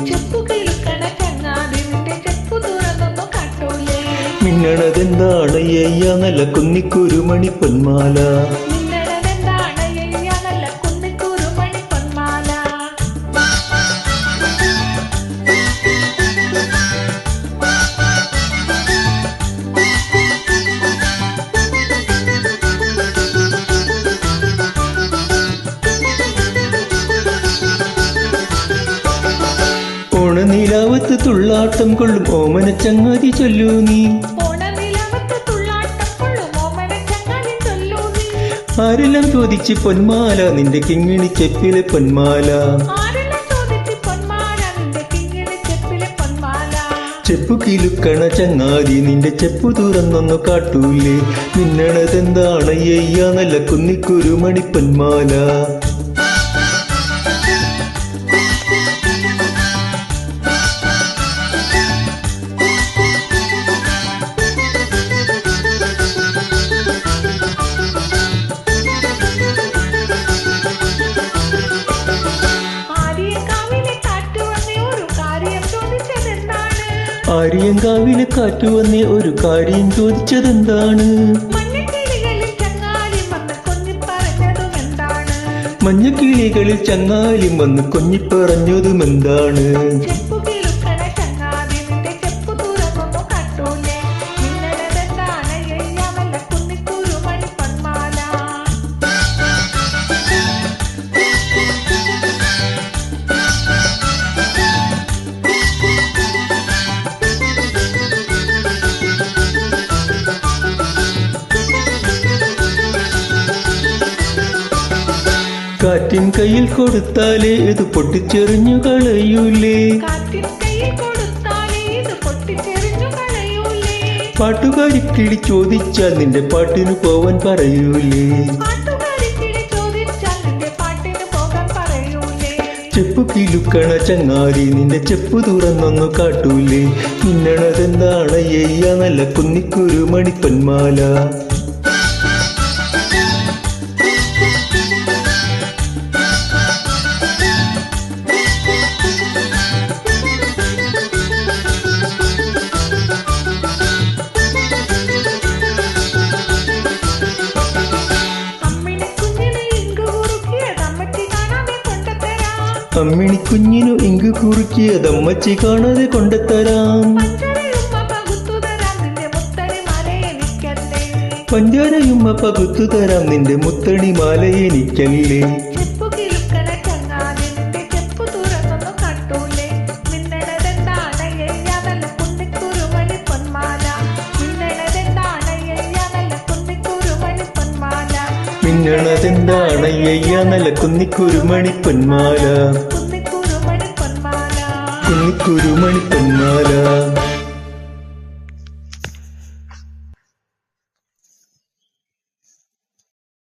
ചെപ്പു കിലുക്കണ ചങ്ങാതി നിന്റെ ചെപ്പു തുറന്നൊന്നു കാട്ടൂലേ. മിന്നണതെന്താണ് അയ്യ നല്ല കുന്നിക്കുരുമണി പൊന്മാല. ഓണനിലാവത്ത് തുള്ളാട്ടം കൊള്ളും ഓമന ചങ്ങാതി ചൊല്ലൂ നീ. ആരെല്ലാം ചോദിച്ച് പൊന്മാല നിന്റെ കിങ്ങിണി ചെപ്പിലെ പൊന്മാല. ചെപ്പു കിലുക്കണ ചങ്ങാതി നിന്റെ ചെപ്പു തുറന്നൊന്നു കാട്ടൂലേ. മിന്നണതെന്താണ് അയ്യ നല്ല കുന്നിക്കുരുമണി പൊന്മാല. ആര്യങ്കാവിലെ കാറ്റു വന്നേ ഒരു കാര്യം ചോദിച്ചതെന്താണ്. മഞ്ഞക്കിളികളിൽ ചങ്ങാലും വന്ന് കൊഞ്ഞിപ്പറഞ്ഞതുമെന്താണ്. കാറ്റിൻ കയ്യിൽ കൊടുത്താലേ ഇത് പൊട്ടിച്ചെറിഞ്ഞു കളയൂലേ. പാട്ടുകാരി കിളി ചോദിച്ചാൽ നിന്റെ പാട്ടിന് പോവാൻ പറയൂലേ. ചെപ്പു കിലുക്കണ ചങ്ങാതി നിന്റെ ചെപ്പു തുറന്നൊന്നു കാട്ടൂലേ. മിന്നണതെന്താണ് അയ്യ നല്ല കുന്നിക്കുരുമണി പൊന്മാല. അമ്മിണി കുഞ്ഞിനു ഇങ്കു കുറുക്കിയതമ്മച്ചി കാണാതെ കൊണ്ടെത്തരാം. പഞ്ചാരയുമ്മ പകുത്തു തരാം നിന്റെ മുത്തണി മാല എനിക്കല്ലേ. മിന്നണതെന്താണ് അയ്യ നല്ല കുന്നിക്കുരുമണി പൊന്മാല. കുന്നിക്കുരുമണി പൊന്മാല.